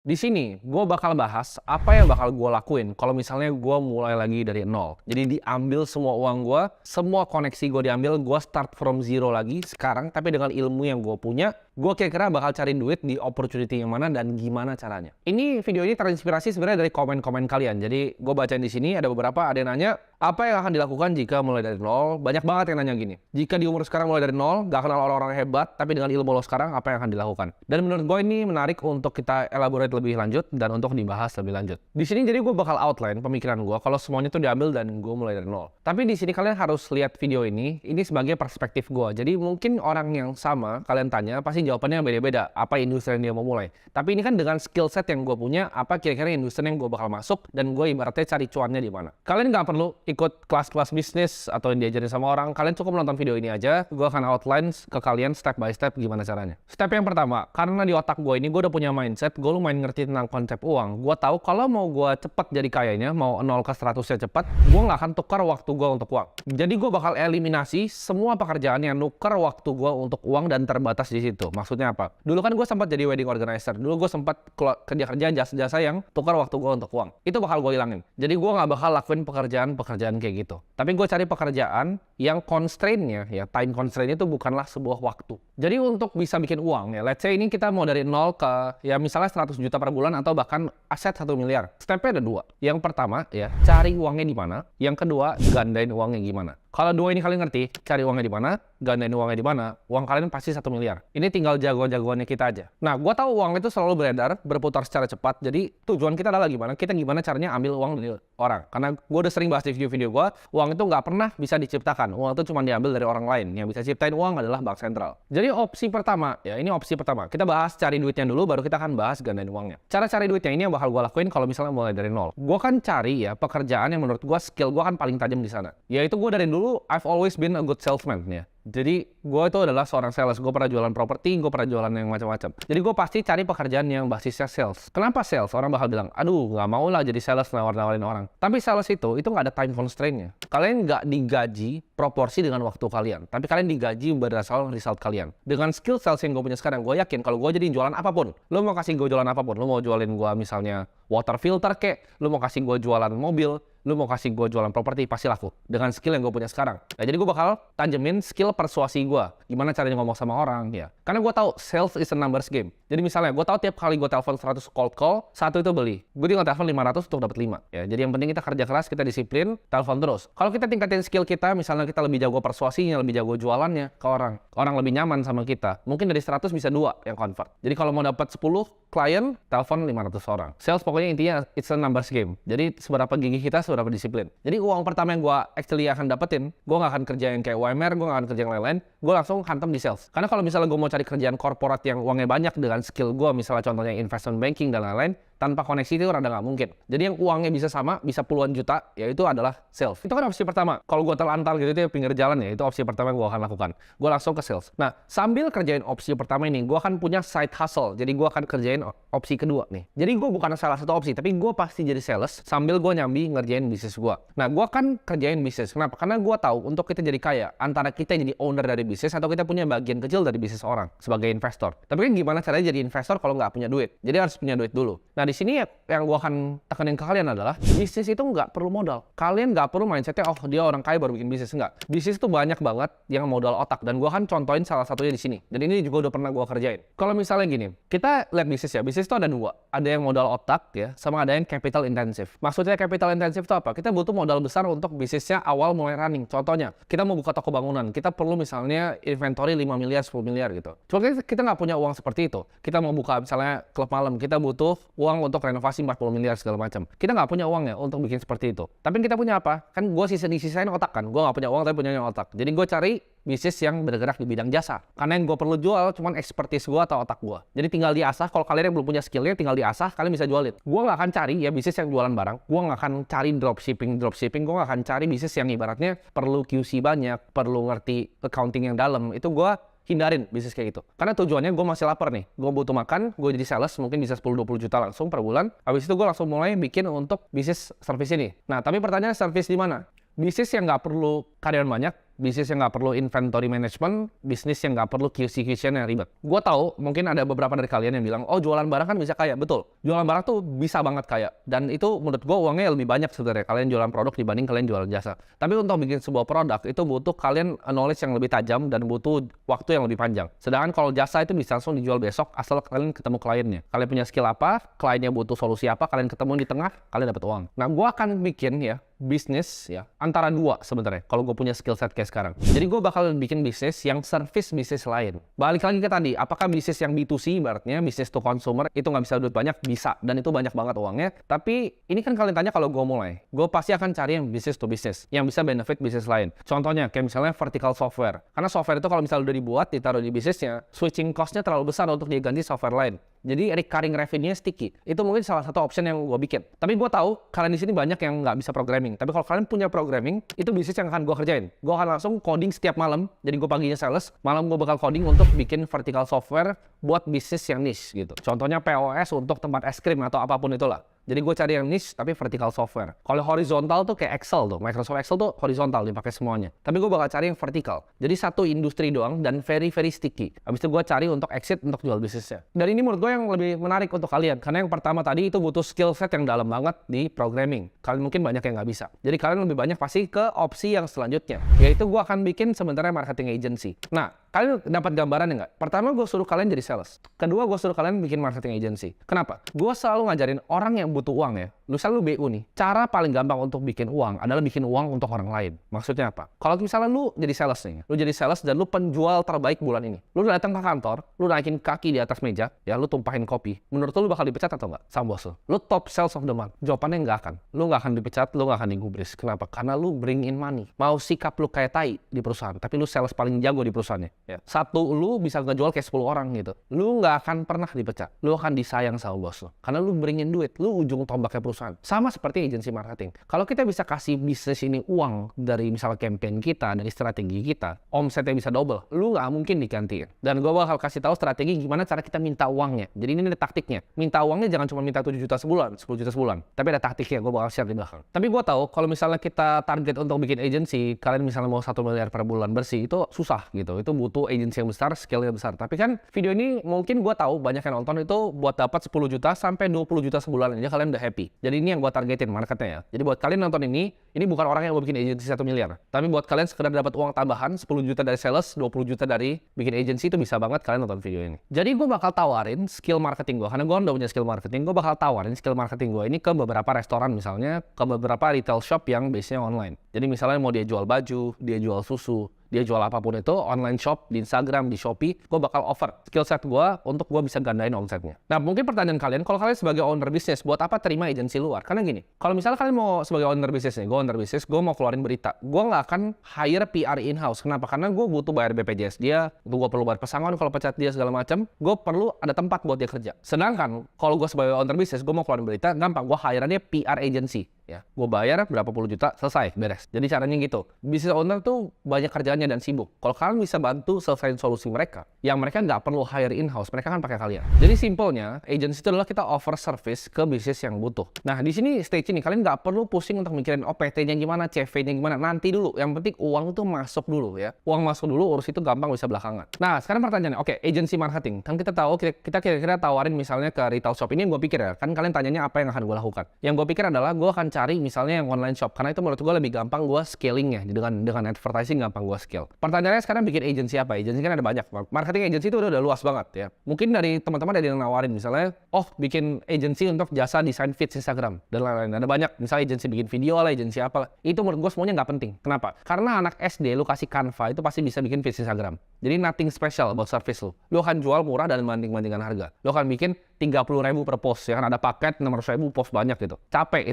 Di sini, gue bakal bahas apa yang bakal gue lakuin kalau misalnya gue mulai lagi dari nol. Jadi diambil semua uang gue, semua koneksi gue diambil, gue start from zero lagi sekarang, tapi dengan ilmu yang gue punya, gue kira-kira bakal cari duit di opportunity yang mana dan gimana caranya. Ini video ini terinspirasi sebenarnya dari komen-komen kalian. Jadi gue bacain di sini ada beberapa, ada yang nanya, apa yang akan dilakukan jika mulai dari nol? Banyak banget yang nanya gini. Jika di umur sekarang mulai dari nol, gak kenal orang-orang hebat, tapi dengan ilmu lo sekarang, apa yang akan dilakukan? Dan menurut gue ini menarik untuk kita elaborate lebih lanjut dan untuk dibahas lebih lanjut. Di sini jadi gue bakal outline pemikiran gue kalau semuanya tuh diambil dan gue mulai dari nol. Tapi di sini kalian harus lihat video ini sebagai perspektif gue. Jadi mungkin orang yang sama kalian tanya pasti jawabannya beda-beda. Apa industri yang dia mau mulai? Tapi ini kan dengan skill set yang gue punya, apa kira-kira industri yang gue bakal masuk dan gue ibaratnya cari cuannya di mana. Kalian nggak perlu ikut kelas-kelas bisnis atau yang diajarin sama orang. Kalian cukup nonton video ini aja. Gue akan outline ke kalian step by step gimana caranya. Step yang pertama, karena di otak gue ini gue udah punya mindset, gue lumayan ngerti tentang konsep uang. Gue tahu kalau mau gue cepet jadi kayanya, mau 0 ke 100-nya cepat, gue nggak akan tukar waktu gue untuk uang. Jadi gue bakal eliminasi semua pekerjaan yang nukar waktu gue untuk uang dan terbatas di situ. Maksudnya apa? Dulu kan gue sempat jadi wedding organizer. Dulu gue sempat kerja-kerja jasa-jasa yang tukar waktu gue untuk uang. Itu bakal gue hilangin. Jadi gue nggak bakal lakuin pekerjaan-pekerjaan kayak gitu. Tapi gue cari pekerjaan yang constraint-nya, ya time constraint-nya itu bukanlah sebuah waktu. Jadi untuk bisa bikin uang, ya let's say ini kita mau dari 0 ke, ya misalnya 100 juta per bulan atau bahkan aset 1 miliar. Stepnya ada dua. Yang pertama, ya cari uangnya di mana. Yang kedua, gandain uangnya gimana. Kalau dua ini kalian ngerti, cari uangnya di mana, gandain uangnya di mana, uang kalian pasti 1 miliar. Ini tinggal jagoan-jagoannya kita aja. Nah, gue tahu uang itu selalu beredar, berputar secara cepat. Jadi tujuan kita adalah gimana? Kita gimana caranya ambil uang dari orang. Karena gue udah sering bahas di video-video gue, uang itu nggak pernah bisa diciptakan. Uang itu cuma diambil dari orang lain. Yang bisa ciptain uang adalah bank sentral. Jadi opsi pertama, ya ini opsi pertama. Kita bahas cari duitnya dulu, baru kita akan bahas gandain uangnya. Cara cari duitnya ini yang bakal gue lakuin kalau misalnya mulai dari nol. Gue kan cari ya pekerjaan yang menurut gue skill gue kan paling tajam di sana. Yaitu gue dari dulu I've always been a good salesman ya. Jadi gue itu adalah seorang sales. Gue pernah jualan properti, gue pernah jualan yang macam-macam. Jadi gue pasti cari pekerjaan yang basisnya sales. Kenapa sales? Orang bakal bilang, aduh nggak mau lah jadi sales nawar-nawarin orang. Tapi sales itu nggak ada time constraint-nya. Kalian nggak digaji proporsi dengan waktu kalian. Tapi kalian digaji berdasarkan result kalian. Dengan skill sales yang gue punya sekarang, gue yakin kalau gue jadi jualan apapun. Lo mau kasih gue jualan apapun. Lo mau jualin gue misalnya water filter kek. Lo mau kasih gue jualan mobil. Lu mau kasih gue jualan properti, pasti laku. Dengan skill yang gue punya sekarang. Nah, jadi gue bakal tanjemin skill persuasi gue. Gimana caranya ngomong sama orang, ya. Karena gue tahu sales is a numbers game. Jadi misalnya, gue tahu tiap kali gue telepon 100 cold call, satu itu beli. Gue tinggal telepon 500 untuk dapat 5. Ya, jadi yang penting kita kerja keras, kita disiplin, telepon terus. Kalau kita tingkatin skill kita, misalnya kita lebih jago persuasinya, lebih jago jualannya ke orang. Orang lebih nyaman sama kita. Mungkin dari 100 bisa 2 yang convert. Jadi kalau mau dapat 10 klien, telepon 500 orang. Sales pokoknya intinya it's a numbers game. Jadi seberapa gigih kita, seberapa disiplin. Jadi uang pertama yang gue actually akan dapetin, gue gak akan kerja yang kayak UMR, gue gak akan kerja yang lain-lain, gue langsung hantam di sales. Karena kalau misalnya gue mau cari kerjaan korporat yang uangnya banyak dengan skill gue, misalnya contohnya investment banking dan lain-lain, tanpa koneksi itu rada nggak mungkin. Jadi yang uangnya bisa sama, bisa puluhan juta, yaitu adalah sales. Itu kan opsi pertama. Kalau gue terlantar gitu di pinggir jalan ya, itu opsi pertama yang gue akan lakukan. Gue langsung ke sales. Nah, sambil kerjain opsi pertama ini, gue akan punya side hustle. Jadi gue akan kerjain opsi kedua nih. Jadi gue bukan salah satu opsi, tapi gue pasti jadi sales sambil gue nyambi ngerjain bisnis gue. Nah, gue akan kerjain bisnis. Kenapa? Karena gue tahu untuk kita jadi kaya, antara kita jadi owner dari bisnis atau kita punya bagian kecil dari bisnis orang sebagai investor. Tapi kan gimana caranya jadi investor kalau nggak punya duit? Jadi harus punya duit dulu. Nah, di sini yang gue akan tekanin ke kalian adalah bisnis itu nggak perlu modal. Kalian nggak perlu mindsetnya, oh dia orang kaya baru bikin bisnis. Nggak. Bisnis itu banyak banget yang modal otak. Dan gue akan contohin salah satunya di sini. Dan ini juga udah pernah gue kerjain. Kalau misalnya gini, kita lihat bisnis ya. Bisnis itu ada dua. Ada yang modal otak ya, sama ada yang capital intensive. Maksudnya capital intensive itu apa? Kita butuh modal besar untuk bisnisnya awal mulai running. Contohnya, kita mau buka toko bangunan. Kita perlu misalnya inventory 5 miliar, 10 miliar gitu. Cuma kita nggak punya uang seperti itu. Kita mau buka misalnya klub malam. Kita butuh uang untuk renovasi 40 miliar segala macam. Kita nggak punya uang ya untuk bikin seperti itu. Tapi kita punya apa? Kan gue disisain otak kan. Gue nggak punya uang tapi punya otak. Jadi gue cari bisnis yang bergerak di bidang jasa. Karena yang gue perlu jual cuman expertise gue atau otak gue. Jadi tinggal diasah. Kalau kalian yang belum punya skillnya tinggal diasah, kalian bisa jualin. Gue nggak akan cari ya bisnis yang jualan barang. Gue nggak akan cari dropshipping. Gue nggak akan cari bisnis yang ibaratnya perlu QC banyak, perlu ngerti accounting yang dalam. Itu gue hindarin bisnis kayak gitu. Karena tujuannya gue masih lapar nih. Gue butuh makan, gue jadi sales, mungkin bisa 10-20 juta langsung per bulan. Habis itu gue langsung mulai bikin untuk bisnis service ini. Nah, tapi pertanyaan service di mana? Bisnis yang nggak perlu karyawan banyak, bisnis yang nggak perlu inventory management, bisnis yang nggak perlu QC yang ribet. Gue tahu mungkin ada beberapa dari kalian yang bilang, oh jualan barang kan bisa kaya. Betul, jualan barang tuh bisa banget kaya. Dan itu menurut gue uangnya lebih banyak sebenarnya kalian jualan produk dibanding kalian jualan jasa. Tapi untuk bikin sebuah produk itu butuh kalian knowledge yang lebih tajam dan butuh waktu yang lebih panjang. Sedangkan kalau jasa itu bisa langsung dijual besok asal kalian ketemu kliennya. Kalian punya skill apa, kliennya butuh solusi apa, kalian ketemu di tengah, kalian dapat uang. Nah, gue akan bikin ya bisnis ya antara dua sebenarnya kalau gue punya skill set kayak sekarang. Jadi gue bakal bikin bisnis yang service bisnis lain. Balik lagi ke tadi, apakah bisnis yang B2C ibaratnya bisnis to consumer itu nggak bisa duit banyak? Bisa, dan itu banyak banget uangnya. Tapi ini kan kalian tanya kalau gue mulai, gue pasti akan cari yang bisnis to bisnis yang bisa benefit bisnis lain. Contohnya kayak misalnya vertical software. Karena software itu kalau misalnya udah dibuat ditaruh di bisnisnya, switching cost-nya terlalu besar untuk diganti software lain. Jadi recurring revenue-nya sticky. Itu mungkin salah satu option yang gue bikin. Tapi gue tahu kalian di sini banyak yang nggak bisa programming. Tapi kalau kalian punya programming, itu bisnis yang akan gue kerjain. Gue akan langsung coding setiap malam. Jadi gue paginya sales, malam gue bakal coding untuk bikin vertical software buat bisnis yang niche gitu. Contohnya POS untuk tempat es krim atau apapun itulah. Jadi gue cari yang niche tapi vertical software. Kalau horizontal tuh kayak Excel tuh. Microsoft Excel tuh horizontal dipakai semuanya. Tapi gue bakal cari yang vertical. Jadi satu industri doang dan very sticky. Habis itu gue cari untuk exit untuk jual bisnisnya. Dan ini menurut gue yang lebih menarik untuk kalian. Karena yang pertama tadi itu butuh skill set yang dalam banget di programming. Kalian mungkin banyak yang nggak bisa. Jadi kalian lebih banyak pasti ke opsi yang selanjutnya. Yaitu gue akan bikin sebenarnya marketing agency. Nah, kalian dapat gambaran nggak? Pertama gue suruh kalian jadi sales. Kedua gue suruh kalian bikin marketing agency. Kenapa? Gue selalu ngajarin orang yang butuh uang ya. Lu BU nih. Cara paling gampang untuk bikin uang adalah bikin uang untuk orang lain. Maksudnya apa? Kalau misalnya lu jadi sales nih. Lu jadi sales dan lu penjual terbaik bulan ini. Lu datang ke kantor, lu naikin kaki di atas meja, ya lu tumpahin kopi. Menurut lu bakal dipecat atau nggak? Sama bos lu. Lu top sales of the month. Jawabannya nggak akan. Lu nggak akan dipecat, lu nggak akan digubris. Kenapa? Karena lu bring in money. Mau sikap lu kayak tai di perusahaan, tapi lu sales paling jago di perusahaannya. Ya. Satu, lu bisa ngejual kayak 10 orang gitu. Lu nggak akan pernah dipecat. Lu akan disayang sama bos lu. Karena lu bring in duit. Lu ujung tombaknya perusahaan. Sama seperti agensi marketing. Kalau kita bisa kasih bisnis ini uang dari misalnya campaign kita, dari strategi kita, omsetnya bisa double. Lu nggak mungkin digantiin. Dan gue bakal kasih tahu strategi gimana cara kita minta uangnya. Jadi ini ada taktiknya. Minta uangnya jangan cuma minta 7 juta sebulan, 10 juta sebulan. Tapi ada taktiknya, gue bakal share di belakang. Tapi gue tahu kalau misalnya kita target untuk bikin agensi, kalian misalnya mau 1 miliar per bulan bersih, itu susah gitu. Itu butuh agensi yang besar, scale-nya besar. Tapi kan video ini mungkin gue tahu banyak yang nonton itu buat dapat 10 juta sampai 20 juta sebulan aja kalian udah happy. Jadi ini yang gue targetin marketnya ya. Jadi buat kalian nonton ini bukan orang yang mau bikin agensi 1 miliar. Tapi buat kalian sekedar dapat uang tambahan 10 juta dari sales, 20 juta dari bikin agensi, itu bisa banget kalian nonton video ini. Jadi gue bakal tawarin skill marketing gue. Karena gue udah punya skill marketing, gue bakal tawarin skill marketing gue ini ke beberapa restoran misalnya, ke beberapa retail shop yang base-nya online. Jadi misalnya mau dia jual baju, dia jual susu, dia jual apapun itu, online shop, di Instagram, di Shopee, gue bakal offer skill set gue untuk gue bisa gandain omsetnya. Nah, mungkin pertanyaan kalian, kalau kalian sebagai owner bisnis, buat apa terima agensi luar? Karena gini, kalau misalnya kalian mau sebagai owner bisnis nih, gue owner bisnis, gue mau keluarin berita, gue nggak akan hire PR in-house. Kenapa? Karena gue butuh bayar BPJS dia, gue perlu bayar pesangon kalau pecat dia segala macam, gue perlu ada tempat buat dia kerja. Sedangkan, kalau gue sebagai owner bisnis, gue mau keluarin berita, gampang, gue hire dia PR agency. Ya, gue bayar berapa puluh juta, selesai, beres. Jadi caranya gitu. Business owner tuh banyak kerjaannya dan sibuk. Kalau kalian bisa bantu selesaiin solusi mereka, yang mereka nggak perlu hire in-house, mereka kan pakai kalian. Jadi simpelnya, agency itu adalah kita offer service ke bisnis yang butuh. Nah, di sini stage ini kalian nggak perlu pusing untuk mikirin PT-nya gimana, CV-nya gimana, nanti dulu. Yang penting uang tuh masuk dulu ya. Uang masuk dulu, urus itu gampang, bisa belakangan. Nah, sekarang pertanyaannya, oke, agency marketing. Kan kita tahu, kita kira-kira tawarin misalnya ke retail shop. Ini yang gue pikir ya, kan kalian tanyanya apa yang akan gue lakukan. Yang gue pikir adalah gue akan cari misalnya yang online shop, karena itu menurut gue lebih gampang gue scalingnya, dengan advertising gampang gue scale. Pertanyaannya sekarang bikin agency apa? Agency kan ada banyak. Marketing agency itu udah luas banget ya. Mungkin dari teman-teman ada yang nawarin misalnya, oh bikin agency untuk jasa desain feed Instagram dan lain-lain. Ada banyak, misalnya agency bikin video lah, agency apa lah. Itu menurut gue semuanya nggak penting. Kenapa? Karena anak SD lu kasih Canva itu pasti bisa bikin feed Instagram. Jadi nothing special about service lu. Lu akan jual murah dan banding-bandingkan harga. Lu akan bikin 30.000 per post, ya kan ada paket 600.000 post banyak gitu. Capek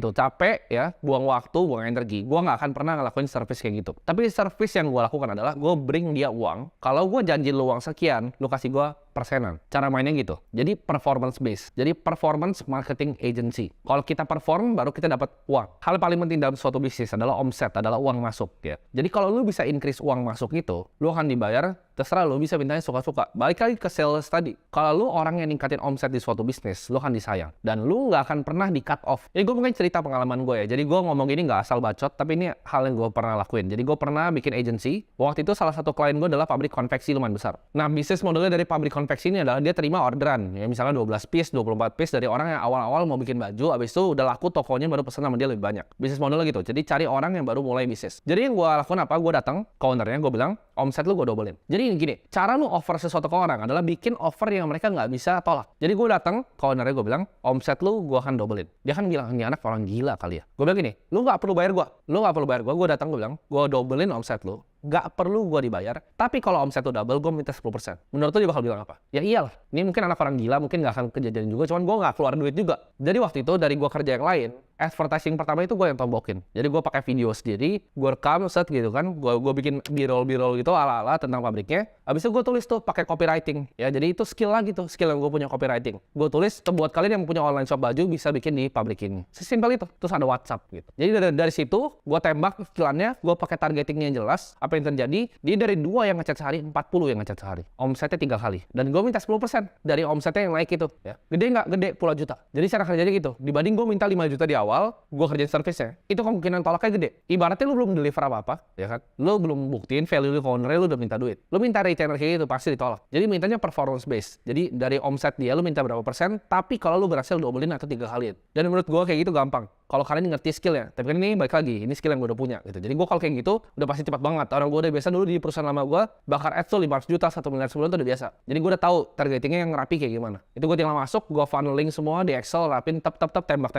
ya, buang waktu, buang energi. Gua nggak akan pernah ngelakuin service kayak gitu. Tapi service yang gua lakukan adalah gua bring dia uang. Kalau gua janji lu uang sekian, lu kasih gua persenan. Cara mainnya gitu. Jadi performance based. Jadi performance marketing agency. Kalau kita perform, baru kita dapat uang. Hal paling penting dalam suatu bisnis adalah omset, adalah uang masuk ya. Jadi kalau lu bisa increase uang masuk itu, lu akan dibayar, terserah lu bisa mintanya suka-suka. Balik lagi ke sales tadi. Kalau lu orang yang ningkatin omset di suatu bisnis, lu akan disayang. Dan lu nggak akan pernah di cut off. Ini gue mungkin cerita pengalaman gue ya. Jadi gue ngomong ini nggak asal bacot, tapi ini hal yang gue pernah lakuin. Jadi gue pernah bikin agency. Waktu itu salah satu klien gue adalah pabrik konveksi lumayan besar. Nah, bisnis modelnya dari pabrik konveksi ini adalah dia terima orderan. Ya, misalnya 12 piece, 24 piece dari orang yang awal-awal mau bikin baju, abis itu udah laku tokonya baru pesan sama dia lebih banyak. Bisnis modelnya gitu. Jadi cari orang yang baru mulai bisnis. Jadi yang gue lakukan apa? Gue datang ke ownernya, gue bilang, omset lu gue dobelin. Jadi gini, cara lu offer sesuatu ke orang adalah bikin offer yang mereka nggak bisa tolak. Jadi gue datang ke ownernya, gue bilang, omset lu gue akan dobelin. Dia kan bilang, ini anak orang gila kali ya. Gue bilang gini, lu nggak perlu bayar gue. Lu nggak perlu bayar gue. Gue datang, gue bilang, gue dobelin omset lu. Nggak perlu gue dibayar, tapi kalau omset lu double, gue minta 10%. Menurut lu dia bakal bilang apa? Ya iyalah, ini mungkin anak orang gila, mungkin nggak akan kejadian juga, cuman gue nggak keluar duit juga. Jadi waktu itu dari gue kerja yang lain, advertising pertama itu gue yang tombokin. Jadi gue pakai video sendiri, gue rekam set gitu kan, gue bikin b-roll gitu ala-ala tentang pabriknya. Habis itu gue tulis tuh pakai copywriting. Ya jadi itu skill lagi tuh, skill yang gue punya copywriting. Gue tulis buat kalian yang punya online shop baju bisa bikin di pabrik ini. Sesimpel itu. Terus ada WhatsApp gitu. Jadi dari situ gue tembak iklannya, gue pakai targetingnya yang jelas. Apa yang terjadi? Dia dari 2 yang ngechat sehari, 40 yang ngechat sehari. Omsetnya 3 kali. Dan gue minta 10% dari omsetnya yang naik itu. Ya. Gede nggak? Gede, puluhan juta. Jadi cara kerjanya gitu. Dibanding gue minta 5 juta di awal, gue kerjain service-nya. Itu kemungkinan tolaknya gede. Ibaratnya lu belum deliver apa-apa, ya kan? Lu belum buktiin value lu ke owner-nya, lu udah minta duit. Lu minta retainer kayak gitu, pasti ditolak. Jadi mintanya performance based. Jadi dari omset dia, lu minta berapa persen, tapi kalau lu berhasil dobelin atau 3 kaliin. Dan menurut gue kayak gitu gampang. Kalau kalian ngerti skill-nya. Tapi kan ini balik lagi, ini skill yang gue udah punya gitu. Jadi gue kalau kayak gitu, udah pasti cepat banget. Orang gue udah biasa dulu di perusahaan lama gue, bakar ads tuh 500 juta, 1 miliar sebulan tuh udah biasa. Jadi gue udah tahu targetingnya yang rapi kayak gimana. Itu gue tinggal masuk, gue funneling semua di Excel, rapin, tembak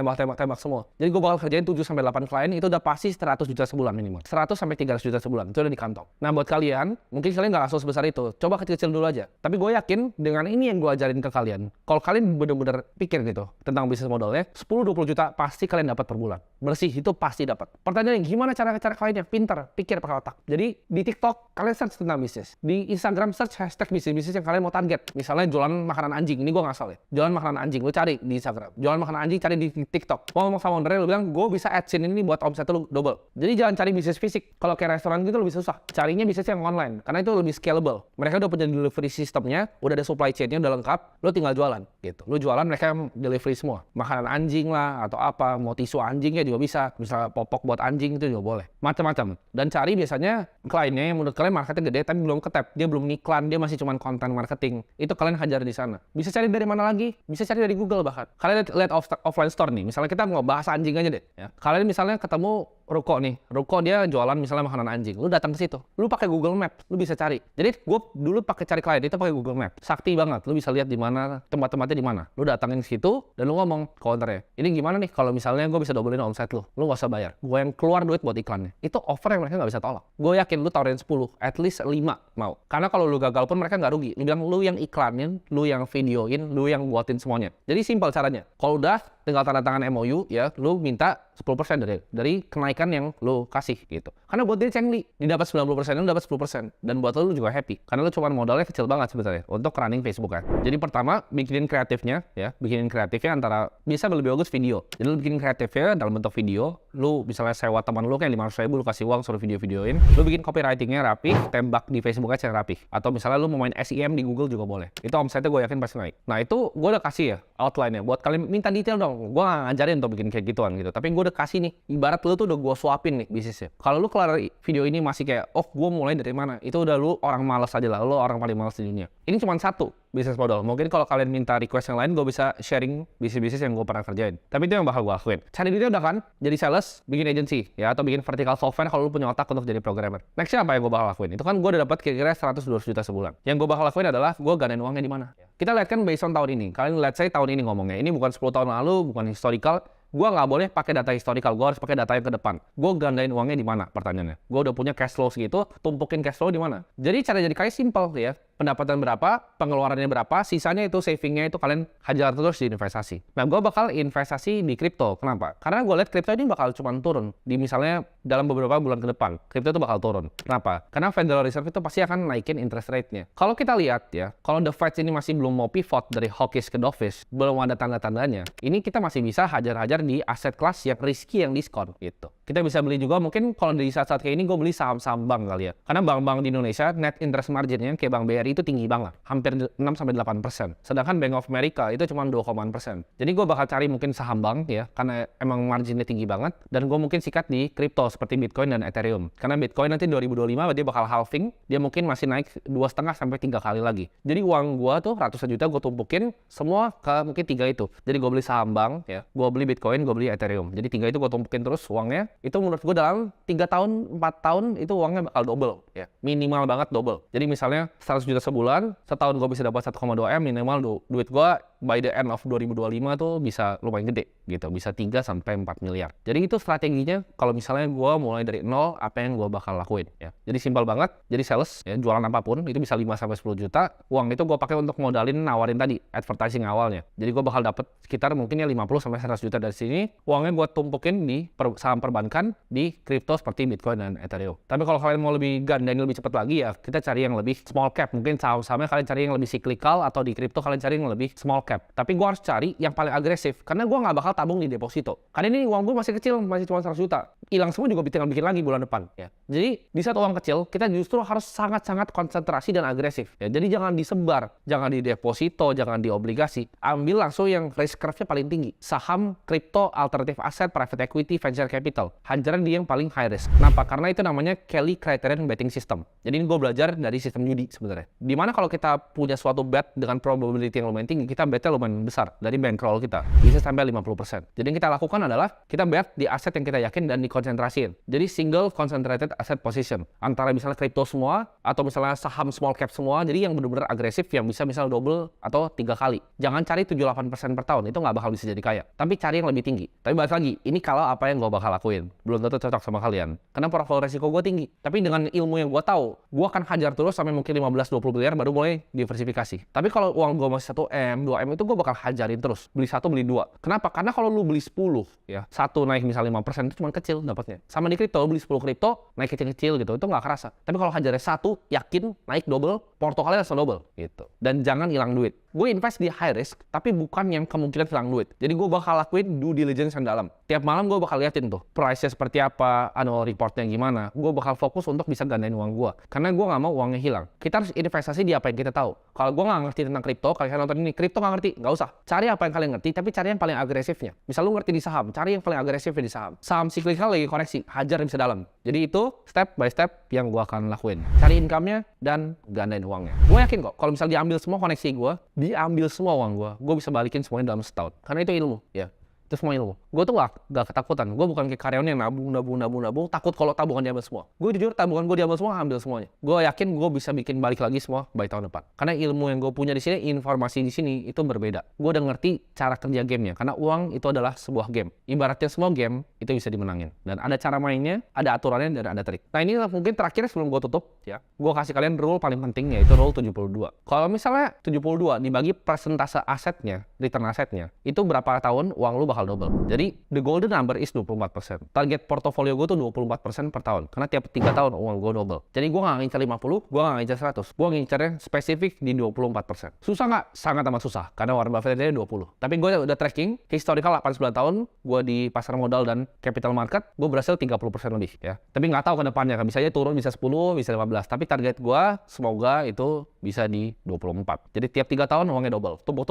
semua. Jadi gue bakal kerjain 7-8 klien, itu udah pasti 100 juta sebulan minimal. 100-300 juta sebulan, itu udah di kantong. Nah buat kalian, mungkin kalian nggak langsung sebesar itu. Coba kecil-kecil dulu aja. Tapi gue yakin dengan ini yang gue ajarin ke kalian, kalau kalian bener-bener pikir gitu tentang bisnis modelnya, 10-20 juta pasti kalian dapat per bulan. Bersih, itu pasti dapat. Pertanyaannya, gimana cara kalian yang pintar? Pikir pakai otak. Jadi di TikTok, kalian search tentang bisnis. Di Instagram, search hashtag bisnis-bisnis yang kalian mau target. Misalnya jualan makanan anjing, ini gue nggak salah ya. Jualan makanan anjing, lu cari di Instagram. Jualan makanan anjing, cari di TikTok. Mau ngomong sama ownernya, lu bilang, gue bisa adsense ini buat omset lu double. Jadi jangan cari bisnis fisik. Kalau kayak restoran gitu lebih susah. Carinya bisnis yang online, karena itu lebih scalable. Mereka udah punya delivery systemnya, udah ada supply chain-nya udah lengkap, lu tinggal jualan gitu. Lu jualan, mereka yang delivery semua. Makanan anjing lah, atau apa, mau tisu anjingnya juga bisa. Misalnya popok buat anjing itu juga boleh. Macam-macam. Dan cari biasanya kliennya yang menurut kalian marketnya gede, tapi belum ketap. Dia belum ngiklan, dia masih cuma konten marketing. Itu kalian hajar di sana. Bisa cari dari mana lagi? Bisa cari dari Google bahkan. Kalian lihat offline store nih. Misalnya kita mau bahas anjing aja deh. Ya. Kalian misalnya ketemu ruko nih. Ruko dia jualan misalnya makanan anjing. Lu datang ke situ. Lu pakai Google Map. Lu bisa cari. Jadi gue dulu pakai cari klien itu pakai Google Map. Sakti banget. Lu bisa lihat di mana tempat-tempatnya di mana. Lu datangin ke situ dan lu ngomong ke ownernya. Ini gimana nih kalau misalnya gue bisa dobelin omset lu. Lu nggak usah bayar. Gue yang keluar duit buat iklannya. Itu offer yang mereka nggak bisa tolak. Gue yakin lu tawarin 10, at least 5 mau. Karena kalau lu gagal pun mereka nggak rugi. Lu bilang lu yang iklanin, lu yang videoin, lu yang buatin semuanya. Jadi simpel caranya. Kalau udah tinggal tanda tangan MOU ya, lu minta 10% dari kenaikan yang lu kasih gitu. Karena buat dia cengli, dia dapat 90%, lu dapat 10%. Dan buat lu juga happy. Karena lu cuma modalnya kecil banget sebetulnya untuk running Facebook kan. Jadi pertama, bikinin kreatifnya ya, bikinin kreatifnya antara bisa lebih bagus video. Jadi lu bikin kreatifnya dalam bentuk video, lu misalnya sewa teman lu kayak 500.000 lu kasih uang suruh video-videoin. Lu bikin copywritingnya rapi, tembak di Facebook aja rapi. Atau misalnya lu mau main SEM di Google juga boleh. Itu omsetnya gue yakin pasti naik. Nah itu gue udah kasih ya outline-nya. Buat kalian minta detail dong. Gue nggak ngajarin untuk bikin kayak gituan gitu. Tapi gue udah kasih nih. Ibarat lu tuh udah gue suapin nih bisnisnya. Kalau lu kelar video ini masih kayak, oh gue mulai dari mana? Itu udah lu orang malas aja lah. Lu orang paling malas di dunia. Ini cuma satu bisnis model. Mungkin kalau kalian minta request yang lain, gue bisa sharing bisnis-bisnis yang gue pernah kerjain. Tapi itu yang bakal gue lakuin. Cari duitnya udah kan? Jadi sales, bikin agency ya, atau bikin vertical software kalau lu punya otak untuk jadi programmer. Nextnya apa yang gue bakal lakuin? Itu kan gue udah dapat kira-kira 100-200 juta sebulan. Yang gue bakal lakuin adalah gue ganain uangnya di mana. Kita lihat kan based on tahun ini. Kalian lihat saya tahun ini ngomongnya. Ini bukan 10 tahun lalu, bukan historical. Gue nggak boleh pakai data historical, gue harus pakai data yang ke depan. Gue gandain uangnya di mana pertanyaannya? Gue udah punya cash flow segitu, tumpukin cash flow di mana? Jadi cara jadi kaya simple ya. Pendapatan berapa, pengeluarannya berapa, sisanya itu savingnya itu kalian hajar terus di investasi. Nah, gue bakal investasi di kripto. Kenapa? Karena gue lihat kripto ini bakal cuma turun di misalnya dalam beberapa bulan ke depan. Kripto itu bakal turun. Kenapa? Karena Federal Reserve itu pasti akan naikin interest rate-nya. Kalau kita lihat ya, kalau The Fed ini masih belum mau pivot dari hawkish ke dovish, belum ada tanda-tandanya, ini kita masih bisa hajar-hajar di aset kelas yang risky yang diskon gitu. Kita bisa beli juga mungkin kalau di saat-saat kayak ini gue beli saham-saham bank kali ya. Karena bank-bank di Indonesia net interest margin-nya kayak Bank BRI itu tinggi banget, hampir 6-8%. Sedangkan Bank of America itu cuma 2,%. Jadi gue bakal cari mungkin saham bank ya, karena emang marginnya tinggi banget. Dan gue mungkin sikat di kripto seperti Bitcoin dan Ethereum. Karena Bitcoin nanti 2025 dia bakal halving, dia mungkin masih naik 2,5-3 kali lagi. Jadi uang gue tuh ratusan juta gue tumpukin semua ke mungkin 3 itu. Jadi gue beli saham bank ya, gue beli Bitcoin, gue beli Ethereum. Jadi 3 itu gue tumpukin terus uangnya. Itu menurut gue dalam 3 tahun, 4 tahun itu uangnya bakal double ya. Minimal banget double. Jadi misalnya 100 juta sebulan, setahun gue bisa dapat 1,2 M, minimal duit gue by the end of 2025 tuh bisa lumayan gede gitu, bisa 3-4 miliar. Jadi itu strateginya kalau misalnya gue mulai dari nol, apa yang gue bakal lakuin ya. Jadi simpel banget, jadi sales ya, jualan apapun itu bisa 5-10 juta. Uang itu gue pakai untuk modalin nawarin tadi advertising awalnya. Jadi gue bakal dapat sekitar mungkin ya 50-100 juta dari sini. Uangnya gue tumpukin di saham perbankan, di kripto seperti Bitcoin dan Ethereum. Tapi kalau kalian mau lebih gandain lebih cepat lagi ya, kita cari yang lebih small cap. Mungkin saham-sahamnya kalian cari yang lebih cyclical, atau di kripto kalian cari yang lebih small cap. Tapi gue harus cari yang paling agresif, karena gue nggak bakal tabung di deposito. Karena ini uang gue masih kecil, masih cuma 100 juta. Hilang semua juga tinggal bikin lagi bulan depan. Ya. Jadi di saat uang kecil, kita justru harus sangat-sangat konsentrasi dan agresif. Ya. Jadi jangan disebar, jangan di deposito, jangan di obligasi. Ambil langsung yang risk curve-nya paling tinggi. Saham, kripto, alternatif aset, private equity, venture capital. Hajaran di yang paling high risk. Kenapa? Karena itu namanya Kelly Criterion Betting System. Jadi ini gue belajar dari sistem judi sebenarnya. Dimana kalau kita punya suatu bet dengan probability yang lumayan tinggi, kita betnya lumayan besar dari bankroll kita, bisa sampai 50%. Jadi yang kita lakukan adalah kita bet di aset yang kita yakin dan dikonsentrasiin. Jadi single concentrated asset position, antara misalnya kripto semua atau misalnya saham small cap semua. Jadi yang benar-benar agresif yang bisa misalnya double atau 3 kali. Jangan cari 7-8% per tahun, itu nggak bakal bisa jadi kaya. Tapi cari yang lebih tinggi. Tapi balik lagi, ini kalau apa yang gue bakal lakuin belum tentu cocok sama kalian. Karena profil resiko gue tinggi. Tapi dengan ilmu yang gue tahu, gue akan hajar terus sampai mungkin 15-20 miliar baru mulai diversifikasi. Tapi kalau uang gue masih 1M, 2M itu gue bakal hajarin terus. Beli 1, beli 2. Kenapa? Karena kalau lu beli 10 ya, 1 naik misalnya 5% itu cuma kecil dapatnya. Sama di kripto, lu beli 10 kripto, naik kecil-kecil gitu, itu nggak kerasa. Tapi kalau hajarnya 1, yakin naik double, porto kalian langsung double gitu. Dan jangan hilang duit. Gue invest di high risk, tapi bukan yang kemungkinan hilang duit. Jadi gue bakal lakuin due diligence yang dalam. Tiap malam gue bakal liatin tuh, price-nya seperti apa, annual report-nya gimana. Gue bakal fokus untuk bisa gandain uang gue. Karena gue nggak mau uangnya hilang. Kita harus investasi di apa yang kita tahu. Kalau gue nggak ngerti tentang kripto, kalian nonton ini, kripto nggak ngerti, nggak usah. Cari apa yang kalian ngerti, tapi cari yang paling agresifnya. Misal lu ngerti di saham, cari yang paling agresifnya di saham. Saham cyclical lagi koreksi, hajar yang bisa dalam. Jadi itu step by step yang gue akan lakuin. Cari income-nya dan gandain uangnya. Gue yakin kok, kalau misal diambil semua koneksi gue, diambil semua uang gue bisa balikin semuanya dalam setahun. Karena itu ilmu, ya. Itu semua ilmu. Gue tuh gak ketakutan. Gue bukan kayak karyawan yang nabung, takut kalau tabungan diambil semua. Gue jujur, tabungan gue diambil semua, ambil semuanya. Gue yakin gue bisa bikin balik lagi semua by tahun depan. Karena ilmu yang gue punya di sini, informasi di sini itu berbeda. Gue udah ngerti cara kerja gamenya. Karena uang itu adalah sebuah game. Ibaratnya semua game itu bisa dimenangin. Dan ada cara mainnya, ada aturannya, dan ada trik. Nah ini mungkin terakhir sebelum gue tutup, ya. Gue kasih kalian rule paling penting, yaitu rule 72. Kalau misalnya 72 dibagi persentase asetnya, return asetnya, itu berapa tahun uang lu bakal double. Jadi the golden number is 24%. Target portofolio gue tuh 24% per tahun. Karena tiap 3 tahun uang gue double. Jadi gue nggak ngincar 50, gue nggak ngincar 100. Gue ngincarnya spesifik di 24%. Susah nggak? Sangat amat susah. Karena Warren Buffett dia 20. Tapi gue udah tracking historical 89 tahun. Gue di pasar modal dan capital market, gue berhasil 30% lebih ya. Tapi nggak tahu ke depannya. Bisa aja turun, bisa 10, bisa 15. Tapi target gue semoga itu bisa di 24. Jadi tiap 3 tahun uangnya double. Tumbuk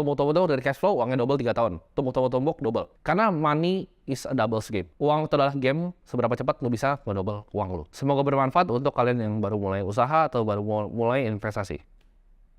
dari cash flow, uangnya double 3 tahun. Tumbuk double. Karena money is a double game. Uang itu adalah game, seberapa cepat lu bisa double uang lu. Semoga bermanfaat untuk kalian yang baru mulai usaha atau baru mulai investasi.